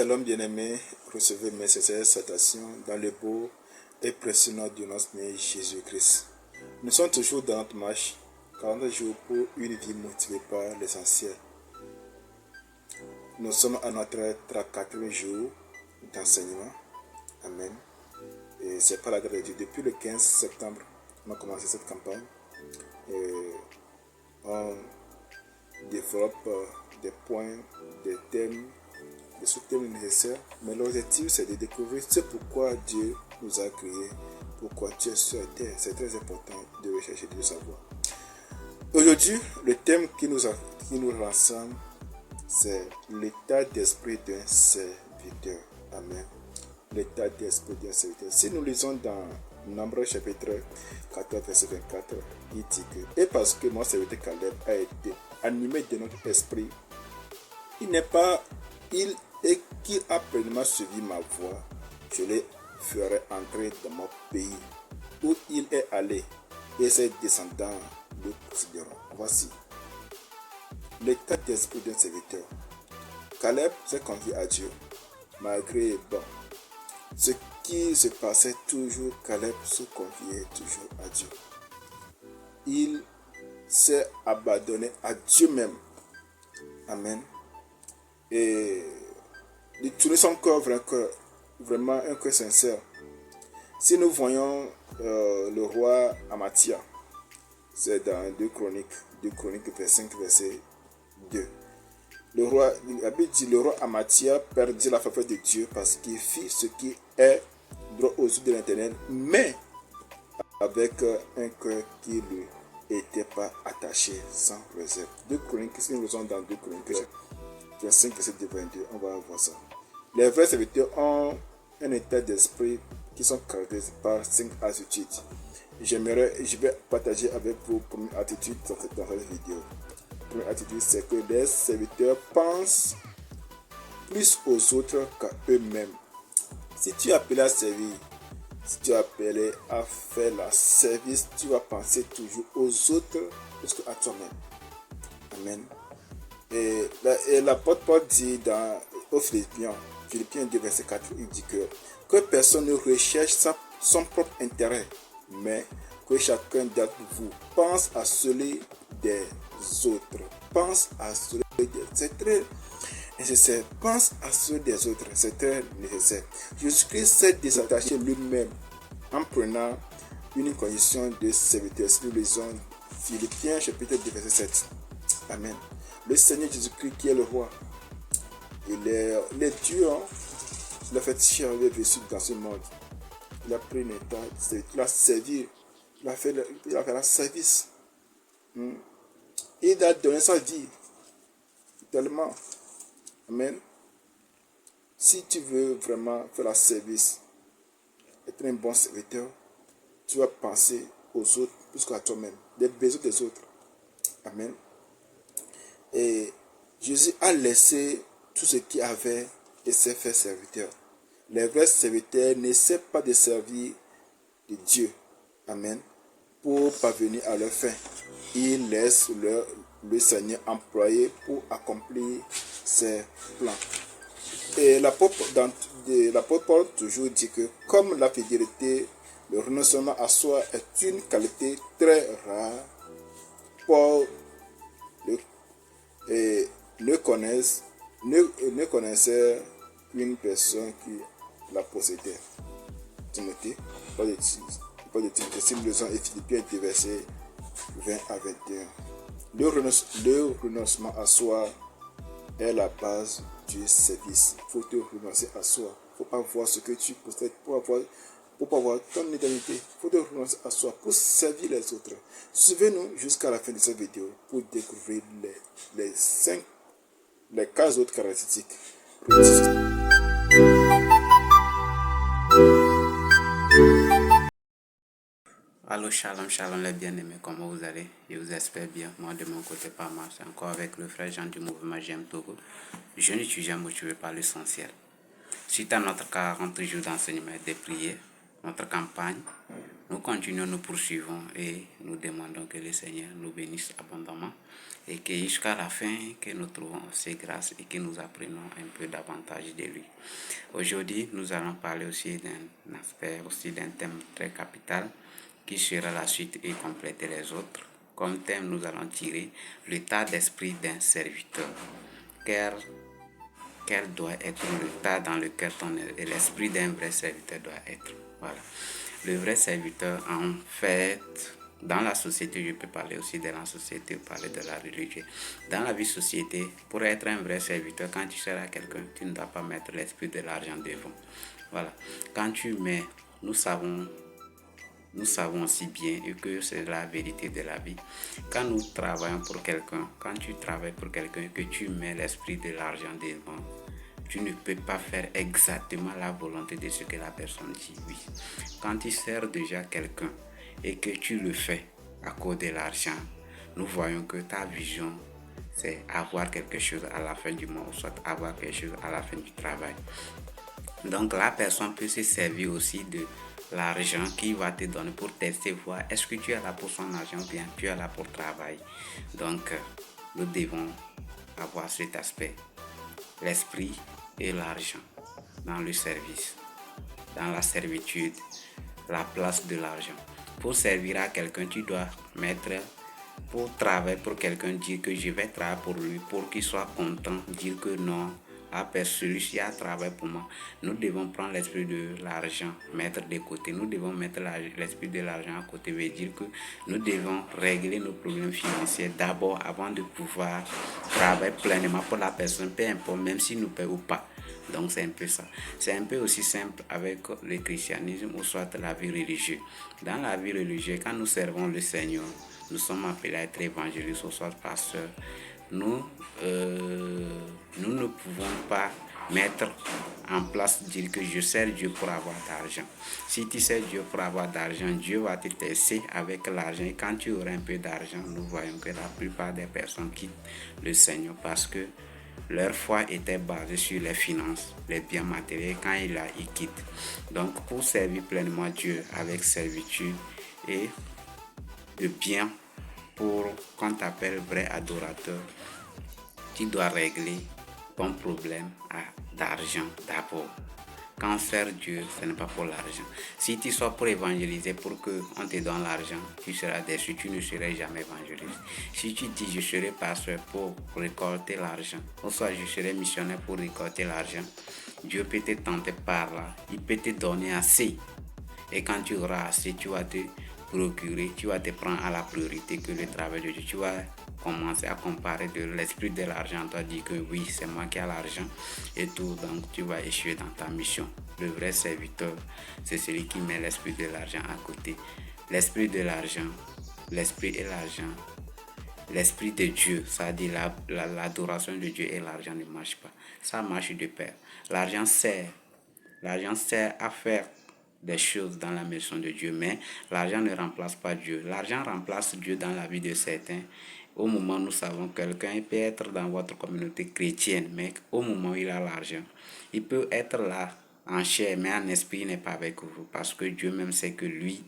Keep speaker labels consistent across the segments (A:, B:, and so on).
A: Shalom bien-aimés, recevez mes sincères salutations dans le beau et précieux nom de notre Seigneur Jésus-Christ. Nous sommes toujours dans notre marche, 40 jours pour une vie motivée par l'essentiel. Nous sommes à notre 34e jour d'enseignement. Amen. Et c'est par la grâce de Dieu. Depuis le 15 septembre, on a commencé cette campagne. Et on développe des points, des thèmes, des sous-thèmes nécessaires. Mais l'objectif, c'est de découvrir ce pourquoi Dieu nous a créés, pourquoi Dieu est sur la terre. C'est très important de rechercher, de savoir. Aujourd'hui, le thème qui nous rassemble, c'est l'état d'esprit d'un serviteur. Amen. L'état d'esprit d'un serviteur. Si nous lisons dans Nombre chapitre 14, verset 24, il dit que, et parce que mon serviteur Caleb a été animé de notre esprit, et qu'il a pleinement suivi ma voie, je le ferai entrer dans mon pays où il est allé, et ses descendants le considéreront. Voici l'état d'esprit d'un serviteur. Caleb s'est confié à Dieu, malgré ce qui se passait toujours. Caleb se confiait toujours à Dieu. Il s'est abandonné à Dieu même. Amen. Et de tourner son cœur vraiment un cœur sincère. Si nous voyons le roi Amathia, c'est dans 2 Chroniques 5, verset 2. Le roi Amathia perdit la faveur de Dieu parce qu'il fit ce qui est droit aux yeux de l'Éternel, mais avec un cœur qui ne lui était pas attaché sans réserve. 2 Chroniques, si nous sommes dans 2 Chroniques 5, verset 22, on va voir ça. Les vrais serviteurs ont un état d'esprit qui sont caractérisés par 5 attitudes. Je vais partager avec vous comme attitude dans cette vidéo. La première attitude, c'est que les serviteurs pensent plus aux autres qu'à eux-mêmes. Si tu es appelé à servir, si tu es appelé à faire le service, tu vas penser toujours aux autres plus qu'à toi-même. Amen. Et l'apôtre Paul dit aux Philippiens 2, verset 4, il dit que personne ne recherche son propre intérêt, mais que chacun d'entre vous pense à celui des autres. Pense à celui des autres. C'est très nécessaire. Pense à celui des autres. C'est très nécessaire. Jésus-Christ s'est désattaché lui-même en prenant une condition de serviteur. Si nous lisons Philippiens chapitre 2, verset 7. Amen. Le Seigneur Jésus-Christ qui est le roi, il est Dieu, il a fait chair dans ce monde. Il a pris une état, il a servi, il a fait un service. Il a donné sa vie tellement. Amen. Si tu veux vraiment faire le service, être un bon serviteur, tu vas penser aux autres plus qu'à toi-même, les besoins des autres. Amen. Et Jésus a laissé tout ce qu'il avait et s'est fait serviteur. Les vrais serviteurs n'essaient pas de servir de Dieu. Amen. Pour parvenir à leur fin. Ils laissent le Seigneur employer pour accomplir ses plans. Et l'apôtre Paul toujours dit que comme la fidélité, le renoncement à soi est une qualité très rare, Paul ne connaissait qu'une personne qui la possédait. Timothée, pas de Timothée, si nous lisons Philippiens 2, verset 20 à 21. Le renoncement à soi est la base du service. Il faut te renoncer à soi. Il ne faut pas voir ce que tu possèdes pour pas voir ton éternité. Il faut te renoncer à soi pour servir les autres. Suivez-nous jusqu'à la fin de cette vidéo pour découvrir les 15 autres caractéristiques.
B: Allô, shalom les bien-aimés, comment vous allez? Je vous espère bien. Moi de mon côté, pas mal. C'est encore avec le frère Jean du mouvement J'aime Togo, jeune étudiant motivé par l'essentiel. Suite à notre 40 jours d'enseignement et de prière, notre campagne, Nous continuons, nous poursuivons et nous demandons que le Seigneur nous bénisse abondamment et que jusqu'à la fin, que nous trouvons ses grâces et que nous apprenons un peu davantage de lui. Aujourd'hui, nous allons parler aussi d'un aspect, aussi d'un thème très capital qui sera la suite et compléter les autres. Comme thème, nous allons tirer l'état d'esprit d'un serviteur. Quel doit être l'état dans lequel l'esprit d'un vrai serviteur doit être. Voilà. Le vrai serviteur, en fait, dans la société, je peux parler aussi de la société, parler de la religion. Dans la vie société, pour être un vrai serviteur, quand tu seras quelqu'un, tu ne dois pas mettre l'esprit de l'argent devant. Voilà. Quand tu mets, nous savons aussi bien et que c'est la vérité de la vie. Quand nous travaillons pour quelqu'un, quand tu travailles pour quelqu'un, que tu mets l'esprit de l'argent devant, tu ne peux pas faire exactement la volonté de ce que la personne dit. Oui. Quand tu sers déjà quelqu'un et que tu le fais à cause de l'argent, nous voyons que ta vision, c'est avoir quelque chose à la fin du mois, ou soit avoir quelque chose à la fin du travail. Donc la personne peut se servir aussi de l'argent qu'il va te donner pour tester, voir est-ce que tu es là pour son argent ou bien tu es là pour travailler. Donc nous devons avoir cet aspect, l'esprit et l'argent dans le service, dans la servitude, la place de l'argent. Pour servir à quelqu'un, tu dois mettre, pour travailler pour quelqu'un, dire que je vais travailler pour lui, pour qu'il soit content, dire que non, celui-ci a travaillé pour moi. Nous devons prendre l'esprit de l'argent, mettre de côté. Nous devons mettre l'esprit de l'argent à côté, veut dire que nous devons régler nos problèmes financiers d'abord avant de pouvoir travailler pleinement pour la personne, peu importe, même s'il nous paie ou pas. Donc c'est un peu ça. C'est un peu aussi simple avec le christianisme ou soit la vie religieuse. Dans la vie religieuse, quand nous servons le Seigneur, nous sommes appelés à être évangélistes ou soit pasteurs. Nous ne pouvons pas mettre en place, dire que je sers Dieu pour avoir d'argent. Si tu sers Dieu pour avoir d'argent, Dieu va te tester avec l'argent. Et quand tu auras un peu d'argent, nous voyons que la plupart des personnes quittent le Seigneur parce que leur foi était basée sur les finances, les biens matériels. Quand ils quittent. Donc pour servir pleinement Dieu avec servitude et de bien, pour qu'on t'appelle vrai adorateur, tu dois régler ton problème d'argent d'abord. Quand faire Dieu, ce n'est pas pour l'argent. Si tu sois pour évangéliser, pour qu'on te donne l'argent, tu seras déçu, tu ne seras jamais évangéliste. Si tu dis je serai pasteur pour récolter l'argent, ou soit je serai missionnaire pour récolter l'argent, Dieu peut te tenter par là, il peut te donner assez. Et quand tu auras assez, tu vas te procurer, tu vas te prendre à la priorité que le travail de Dieu. Tu vas commencer à comparer de l'esprit de l'argent. Tu vas dire que oui, c'est moi qui ai l'argent et tout. Donc tu vas échouer dans ta mission. Le vrai serviteur, c'est celui qui met l'esprit de l'argent à côté. L'esprit de l'argent, l'esprit et l'argent, l'esprit de Dieu, ça dit l'adoration de Dieu et l'argent ne marchent pas. Ça marche de pair. L'argent sert à faire des choses dans la maison de Dieu, mais l'argent ne remplace pas Dieu. L'argent remplace Dieu dans la vie de certains. Au moment où nous savons que quelqu'un peut être dans votre communauté chrétienne, mais au moment où il a l'argent, il peut être là en chair, mais en esprit, il n'est pas avec vous, parce que Dieu même sait que lui,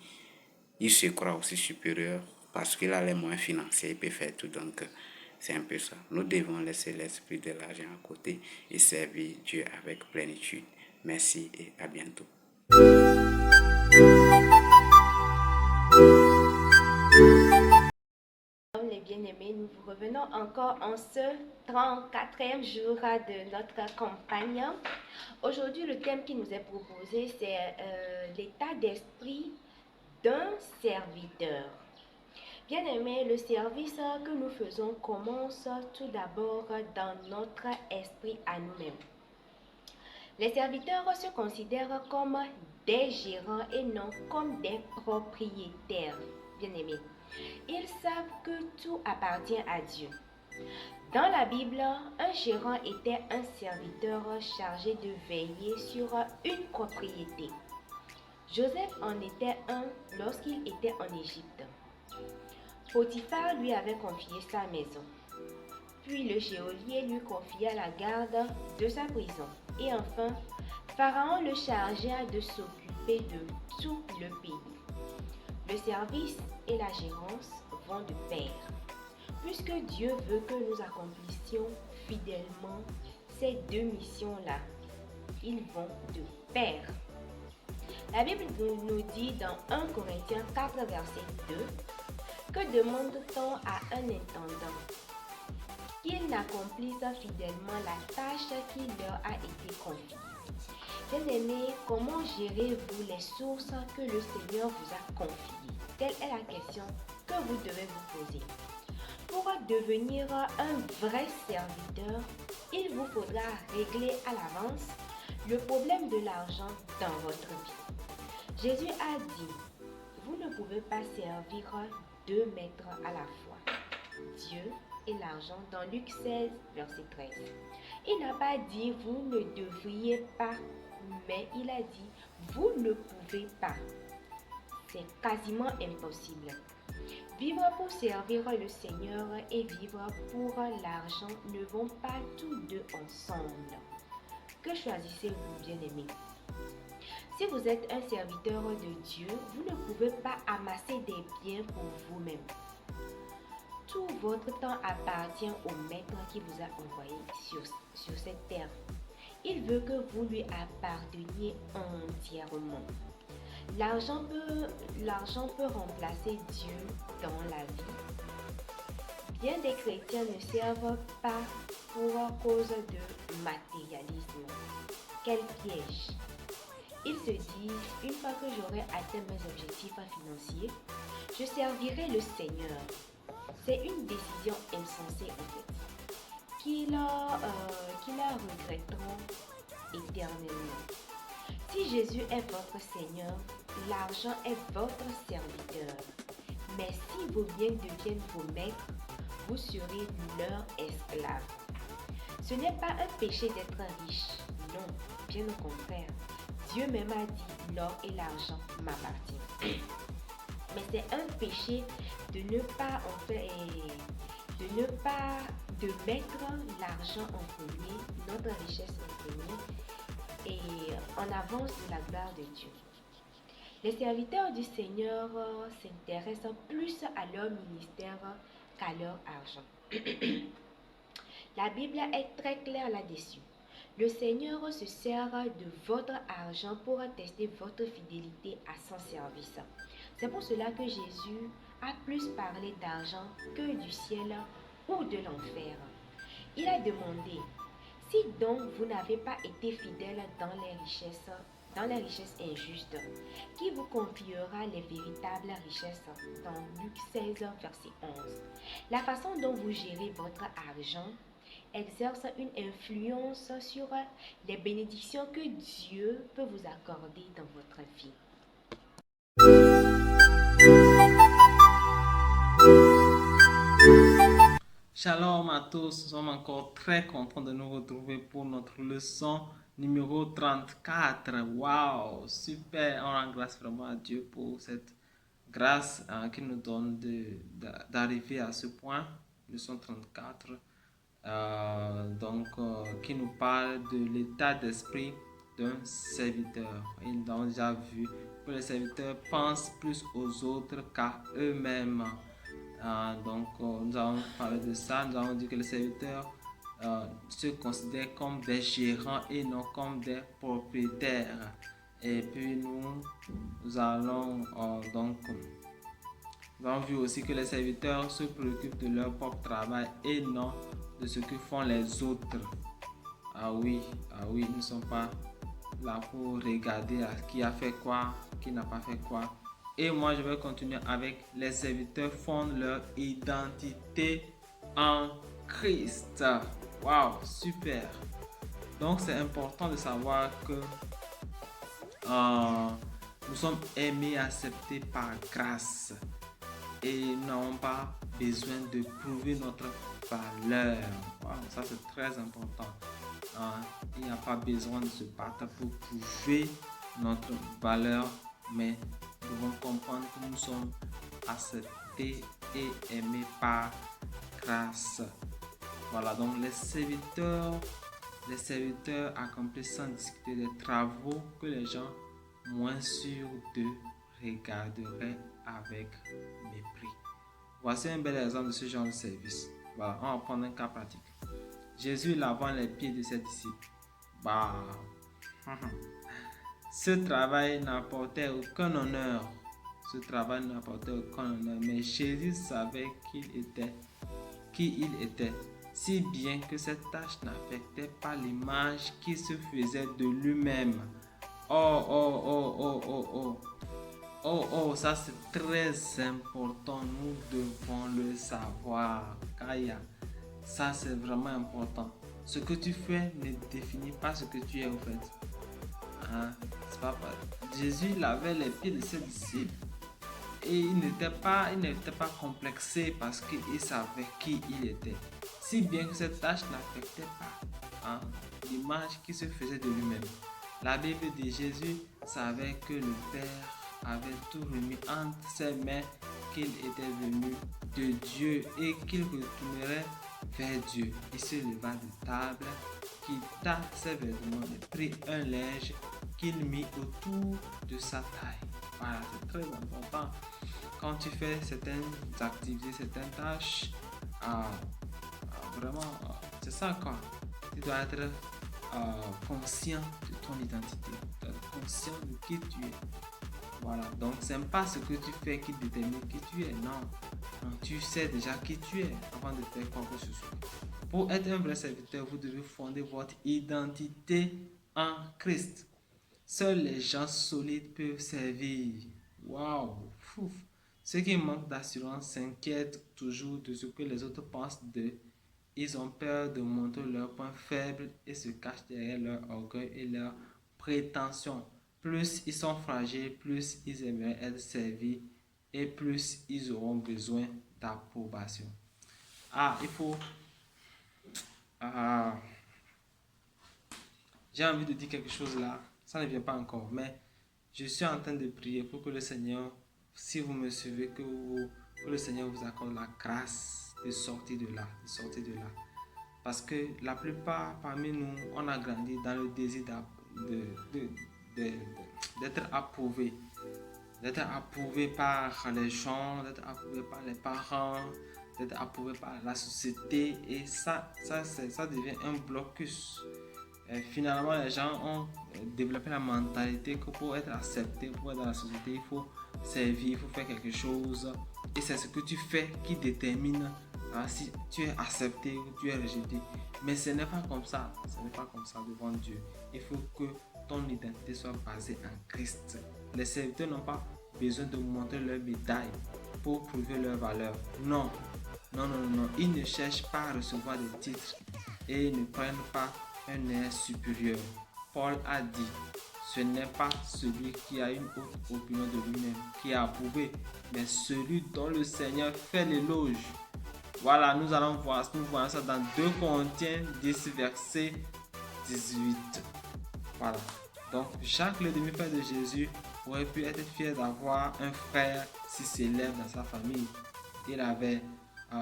B: il se croit aussi supérieur, parce qu'il a les moyens financiers, il peut faire tout. Donc, c'est un peu ça. Nous devons laisser l'esprit de l'argent à côté et servir Dieu avec plénitude. Merci et à bientôt.
C: Les bien-aimés, nous vous revenons encore en ce 34e jour de notre campagne. Aujourd'hui, le thème qui nous est proposé, c'est l'état d'esprit d'un serviteur. Bien-aimés, le service que nous faisons commence tout d'abord dans notre esprit à nous-mêmes. Les serviteurs se considèrent comme des gérants et non comme des propriétaires. Bien-aimés, ils savent que tout appartient à Dieu. Dans la Bible, un gérant était un serviteur chargé de veiller sur une propriété. Joseph en était un lorsqu'il était en Égypte. Potiphar lui avait confié sa maison. Puis le geôlier lui confia la garde de sa prison. Et enfin, Pharaon le chargea de s'occuper de tout le pays. Le service et la gérance vont de pair. Puisque Dieu veut que nous accomplissions fidèlement ces deux missions-là, ils vont de pair. La Bible nous dit dans 1 Corinthiens 4, verset 2, que demande-t-on à un intendant? Qu'il n'accomplisse fidèlement la tâche qui leur a été confiée. Bien-aimés, comment gérez-vous les sources que le Seigneur vous a confiées? Telle est la question que vous devez vous poser. Pour devenir un vrai serviteur, il vous faudra régler à l'avance le problème de l'argent dans votre vie. Jésus a dit, vous ne pouvez pas servir deux maîtres à la fois, Dieu et l'argent, dans Luc 16, verset 13. Il n'a pas dit, vous ne devriez pas, mais il a dit, vous ne pouvez pas. C'est quasiment impossible. Vivre pour servir le Seigneur et vivre pour l'argent ne vont pas tous deux ensemble. Que choisissez-vous, bien-aimés? Si vous êtes un serviteur de Dieu, vous ne pouvez pas amasser des biens pour vous-même. Tout votre temps appartient au Maître qui vous a envoyé sur cette terre. Il veut que vous lui apparteniez entièrement. L'argent peut remplacer Dieu dans la vie. Bien des chrétiens ne servent pas pour cause de matérialisme. Quel piège! Ils se disent, une fois que j'aurai atteint mes objectifs financiers, je servirai le Seigneur. C'est une décision insensée en fait, qu'ils la regretteront éternellement. Si Jésus est votre Seigneur, l'argent est votre serviteur. Mais si vos biens deviennent vos maîtres, vous serez leur esclave. Ce n'est pas un péché d'être riche, non, bien au contraire. Dieu même a dit, l'or et l'argent m'appartiennent. Mais c'est un péché de mettre l'argent en premier, notre richesse en premier, et en avance de la gloire de Dieu. Les serviteurs du Seigneur s'intéressent plus à leur ministère qu'à leur argent. La Bible est très claire là-dessus. Le Seigneur se sert de votre argent pour tester votre fidélité à son service. C'est pour cela que Jésus a plus parlé d'argent que du ciel ou de l'enfer. Il a demandé, si donc vous n'avez pas été fidèle dans les richesses injustes, qui vous confiera les véritables richesses dans Luc 16, verset 11. La façon dont vous gérez votre argent exerce une influence sur les bénédictions que Dieu peut vous accorder dans votre vie.
D: Shalom à tous, nous sommes encore très contents de nous retrouver pour notre leçon numéro 34. Waouh, super, on rend grâce vraiment à Dieu pour cette grâce qu'il nous donne d'arriver à ce point, leçon 34, qui nous parle de l'état d'esprit d'un serviteur. Et nous avons déjà vu que les serviteurs pensent plus aux autres qu'à eux-mêmes. Nous avons parlé de ça, nous avons dit que les serviteurs se considèrent comme des gérants et non comme des propriétaires. Et puis nous avons vu aussi que les serviteurs se préoccupent de leur propre travail et non de ce que font les autres. Ah oui, nous ne sommes pas là pour regarder qui a fait quoi, qui n'a pas fait quoi. Et moi, je vais continuer avec les serviteurs fondent leur identité en Christ. Waouh, super. Donc, c'est important de savoir que nous sommes aimés et acceptés par grâce. Et nous n'avons pas besoin de prouver notre valeur. Wow, ça, c'est très important. Il n'y a pas besoin de se battre pour prouver notre valeur, mais nous devons comprendre que nous sommes acceptés et aimés par grâce. Voilà, donc les serviteurs accomplissent sans discuter des travaux que les gens moins sûrs d'eux regarderaient avec mépris. Voici un bel exemple de ce genre de service. Voilà, on va prendre un cas pratique. Jésus lavant les pieds de ses disciples. Bah, ce travail n'apportait aucun honneur. Mais Jésus savait qui il était, si bien que cette tâche n'affectait pas l'image qu'il se faisait de lui-même. Ça c'est très important, nous devons le savoir. Kaya, ça c'est vraiment important. Ce que tu fais ne définit pas ce que tu es en fait. C'est pas vrai. Jésus lavait les pieds de ses disciples et il n'était pas complexé parce qu'il savait qui il était. Si bien que cette tâche n'affectait pas l'image qu'il se faisait de lui-même. La Bible dit Jésus savait que le Père avait tout remis entre ses mains, qu'il était venu de Dieu et qu'il retournerait vers Dieu. Il se leva de table, quitta ses vêtements et prit un linge qu'il mit autour de sa taille. Voilà, c'est très important. Quand tu fais certaines activités, certaines tâches, vraiment, c'est ça quoi. Tu dois être conscient de ton identité, tu dois être conscient de qui tu es. Voilà, donc c'est pas ce que tu fais qui détermine qui tu es, non, tu sais déjà qui tu es avant de faire quoi que ce soit. Pour être un vrai serviteur, vous devez fonder votre identité en Christ. Seuls les gens solides peuvent servir. Waouh, fouf. Ceux qui manquent d'assurance s'inquiètent toujours de ce que les autres pensent d'eux. Ils ont peur de montrer leurs points faibles et se cachent derrière leur orgueil et leur prétention. Plus ils sont fragiles, plus ils aimeraient être servis et plus ils auront besoin d'approbation. Il faut... j'ai envie de dire quelque chose là. Ça ne vient pas encore, mais je suis en train de prier pour que le Seigneur, si vous me suivez, que le Seigneur vous accorde la grâce de sortir de là, Parce que la plupart parmi nous, on a grandi dans le désir d'être approuvé. D'être approuvé par les gens, d'être approuvé par les parents, d'être approuvé par la société. Et ça devient un blocus. Et finalement, les gens ont développé la mentalité que pour être accepté, pour être dans la société, il faut servir, il faut faire quelque chose. Et c'est ce que tu fais qui détermine si tu es accepté ou tu es rejeté. Mais ce n'est pas comme ça. Ce n'est pas comme ça devant Dieu. Il faut que ton identité soit basée en Christ. Les serviteurs n'ont pas besoin de montrer leur médaille pour prouver leur valeur. Non. Ils ne cherchent pas à recevoir des titres et ne prennent pas un air supérieur. Paul a dit, ce n'est pas celui qui a une haute opinion de lui-même qui est approuvé, mais celui dont le Seigneur fait l'éloge. Voilà, nous voyons ça dans 2 Corinthiens 10, verset 18. Voilà. Donc, Jacques, le demi-frère de Jésus, aurait pu être fier d'avoir un frère si célèbre dans sa famille. Il avait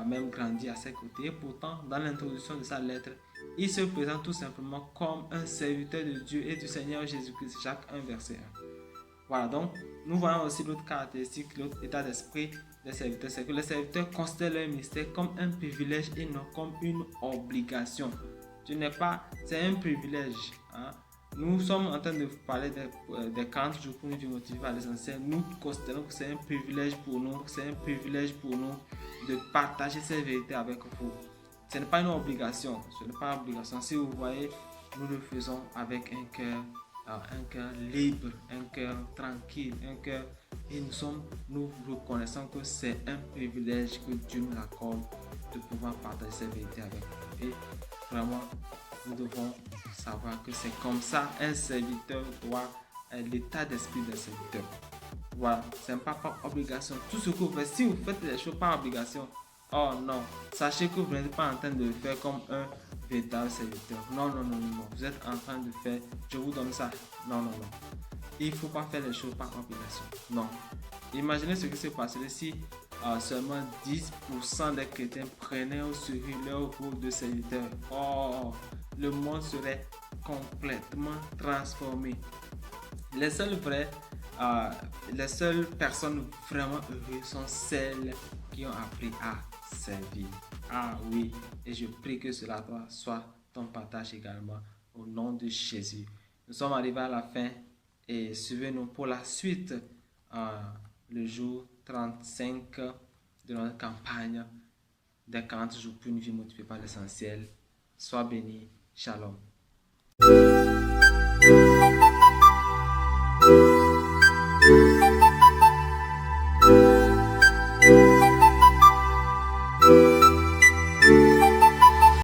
D: même grandi à ses côtés. Et pourtant, dans l'introduction de sa lettre, il se présente tout simplement comme un serviteur de Dieu et du Seigneur Jésus-Christ. Jacques 1, verset 1. Voilà, donc, nous voyons aussi l'autre caractéristique, l'autre état d'esprit des serviteurs, c'est que les serviteurs considèrent leur ministère comme un privilège et non comme une obligation. C'est un privilège. Nous sommes en train de parler des 40 jours pour nous du motiver à l'essentiel. Nous considérons que c'est un privilège pour nous, de partager ces vérités avec vous. Ce n'est pas une obligation. Si vous voyez, nous le faisons avec un cœur libre, un cœur tranquille, et nous reconnaissons que c'est un privilège que Dieu nous accorde de pouvoir partager ces vérités avec vous. Et vraiment, nous devons savoir que c'est comme ça un serviteur doit être l'état d'esprit d'un serviteur. Voilà, c'est pas par obligation. Tout ce que vous faites, si vous faites les choses par obligation, oh non, sachez que vous n'êtes pas en train de le faire comme un véritable serviteur. Non. Vous êtes en train de faire, je vous donne ça. Non. Il ne faut pas faire les choses par obligation. Non. Imaginez ce qui se passerait si seulement 10% des chrétiens prenaient au sérieux leur rôle de serviteur. Oh, le monde serait complètement transformé. Les seuls vrais les seules personnes vraiment heureuses sont celles qui ont appris à servir. Ah oui, et je prie que cela soit ton partage également au nom de Jésus. Nous sommes arrivés à la fin et suivez-nous pour la suite, le jour 35 de notre campagne des 40 jours pour une vie motivée par l'essentiel. Sois béni. Shalom.